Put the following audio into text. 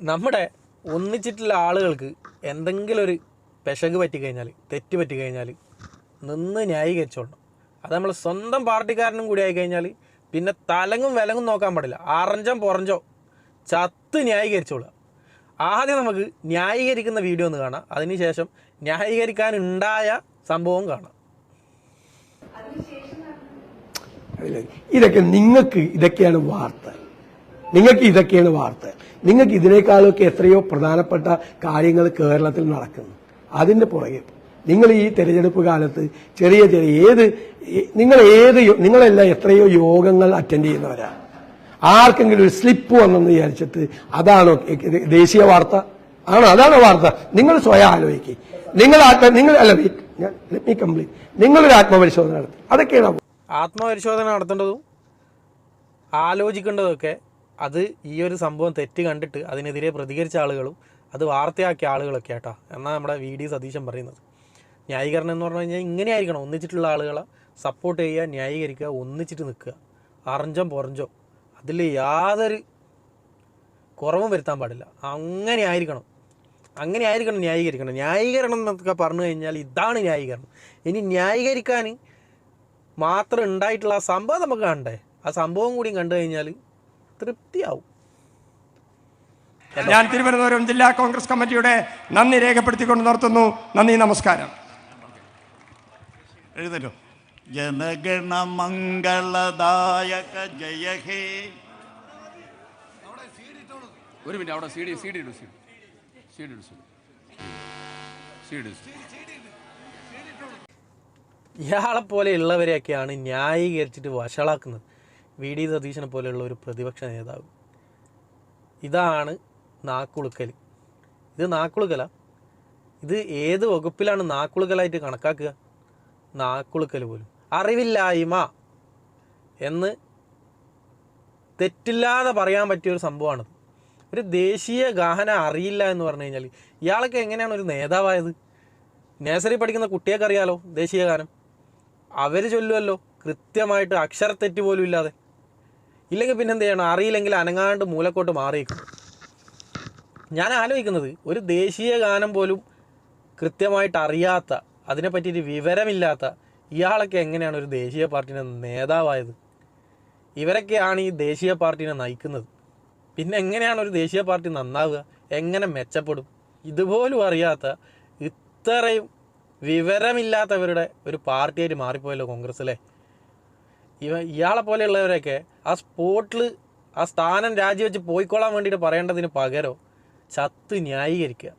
നമ്മുടെ ഒന്നിച്ചിട്ടുള്ള ആളുകൾക്ക് എന്തെങ്കിലും ഒരു പെശക് പറ്റിക്കഴിഞ്ഞാൽ, തെറ്റ് പറ്റിക്കഴിഞ്ഞാൽ നിന്ന് ന്യായീകരിച്ചോളണം. അത് നമ്മൾ സ്വന്തം പാർട്ടിക്കാരനും കൂടി ആയിക്കഴിഞ്ഞാൽ പിന്നെ തലങ്ങും വിലങ്ങും നോക്കാൻ പാടില്ല. അറഞ്ചം പുറഞ്ചോ ചത്ത് ന്യായീകരിച്ചോളുക. ആദ്യം നമുക്ക് ന്യായീകരിക്കുന്ന വീഡിയോ ഒന്ന് കാണാം, അതിനുശേഷം ന്യായീകരിക്കാനുണ്ടായ സംഭവം കാണാം. ഇതൊക്കെയാണ് വാർത്ത. നിങ്ങൾക്ക് ഇതിനേക്കാളൊക്കെ എത്രയോ പ്രധാനപ്പെട്ട കാര്യങ്ങൾ കേരളത്തിൽ നടക്കുന്നു. അതിന്റെ പുറകെ നിങ്ങൾ ഈ തെരഞ്ഞെടുപ്പ് കാലത്ത് നിങ്ങളെല്ലാം എത്രയോ യോഗങ്ങൾ അറ്റൻഡ് ചെയ്യുന്നവരാണ്. ആർക്കെങ്കിലും ഒരു സ്ലിപ്പ് വന്നെന്ന് വിചാരിച്ചിട്ട് അതാണോ ദേശീയ വാർത്ത? അതാണോ വാർത്ത? നിങ്ങൾ സ്വയം ആലോചിക്കുക. നിങ്ങളൊരു ആത്മപരിശോധന നടത്തി. അതൊക്കെയാണ് ആത്മപരിശോധന നടത്തേണ്ടതും ആലോചിക്കേണ്ടതൊക്കെ. അത് ഈ ഒരു സംഭവം തെറ്റ് കണ്ടിട്ട് അതിനെതിരെ പ്രതികരിച്ച ആളുകളും അത് വാർത്തയാക്കിയ ആളുകളൊക്കെ ആട്ടാ എന്നാണ് നമ്മുടെ VD സതീശൻ പറയുന്നത്. ന്യായീകരണം എന്ന് പറഞ്ഞു കഴിഞ്ഞാൽ ഇങ്ങനെയായിരിക്കണം. ഒന്നിച്ചിട്ടുള്ള ആളുകളെ സപ്പോർട്ട് ചെയ്യുക, ന്യായീകരിക്കുക, ഒന്നിച്ചിട്ട് നിൽക്കുക. അറഞ്ചം പുറഞ്ചോ അതിൽ യാതൊരു കുറവും വരുത്താൻ പാടില്ല. അങ്ങനെ ആയിരിക്കണം ന്യായീകരിക്കണം. ന്യായീകരണം എന്നൊക്കെ പറഞ്ഞു കഴിഞ്ഞാൽ ഇതാണ് ന്യായീകരണം. ഇനി ന്യായീകരിക്കാൻ മാത്രം ഉണ്ടായിട്ടുള്ള ആ സംഭവം നമുക്ക് കണ്ടേ, ആ സംഭവം കൂടി കണ്ടു കഴിഞ്ഞാൽ തൃപ്തിയാവും. ഞാൻ തിരുവനന്തപുരം ജില്ലാ കോൺഗ്രസ് കമ്മിറ്റിയുടെ നന്ദി രേഖപ്പെടുത്തിക്കൊണ്ട് നിർത്തുന്നു. നന്ദി, നമസ്കാരം. എഴുന്നേറ്റോ. ജനഗണമംഗളദായക ജയ ഹേ. ഒരു മിനിറ്റ്, അവിടെ CD ഇയാളെപ്പോലെയുള്ളവരെയൊക്കെയാണ് ന്യായീകരിച്ചിട്ട് വഷളാക്കുന്നത്. VD സതീശനെ പോലെയുള്ള ഒരു പ്രതിപക്ഷ നേതാവ്. ഇതാണ് നാക്കുളുക്കൽ. ഇത് നാക്കുളുക്കല. ഇത് ഏത് വകുപ്പിലാണ് നാക്കുളുക്കലായിട്ട് കണക്കാക്കുക? നാക്കുളുക്കൽ പോലും അറിവില്ലായ്മ എന്ന് തെറ്റില്ലാതെ പറയാൻ പറ്റിയൊരു സംഭവമാണത്. ഒരു ദേശീയ ഗാന അറിയില്ല എന്ന് പറഞ്ഞു കഴിഞ്ഞാൽ ഇയാളൊക്കെ എങ്ങനെയാണ് ഒരു നേതാവായത്? നഴ്സറി പഠിക്കുന്ന കുട്ടിയൊക്കെ അറിയാലോ ദേശീയ ഗാനം. അവർ ചൊല്ലുമല്ലോ കൃത്യമായിട്ട്, അക്ഷരത്തെറ്റ് പോലും ഇല്ലാതെ. ഇല്ലെങ്കിൽ പിന്നെ എന്ത് ചെയ്യണം? അറിയില്ലെങ്കിൽ അനങ്ങാണ്ട് മൂലക്കോട്ട് മാറിയേക്കും. ഞാൻ ആലോചിക്കുന്നത്, ഒരു ദേശീയ ഗാനം പോലും കൃത്യമായിട്ട് അറിയാത്ത, അതിനെപ്പറ്റിയിട്ട് വിവരമില്ലാത്ത ഇയാളൊക്കെ എങ്ങനെയാണ് ഒരു ദേശീയ പാർട്ടിയുടെ നേതാവായത്? ഇവരൊക്കെയാണ് ഈ ദേശീയ പാർട്ടിനെ നയിക്കുന്നത്. പിന്നെ എങ്ങനെയാണ് ഒരു ദേശീയ പാർട്ടി നന്നാവുക? എങ്ങനെ മെച്ചപ്പെടും? ഇതുപോലും അറിയാത്ത, ഇത്രയും വിവരമില്ലാത്തവരുടെ ഒരു പാർട്ടിയായിട്ട് മാറിപ്പോയല്ലോ കോൺഗ്രസ് അല്ലേ? ഇയാളെ പോലെയുള്ളവരൊക്കെ ആ സ്പോട്ടിൽ ആ സ്ഥാനം രാജിവെച്ച് പോയിക്കൊള്ളാൻ വേണ്ടിയിട്ട് പറയേണ്ടതിന് പകരം ചത്ത് ന്യായീകരിക്കുക.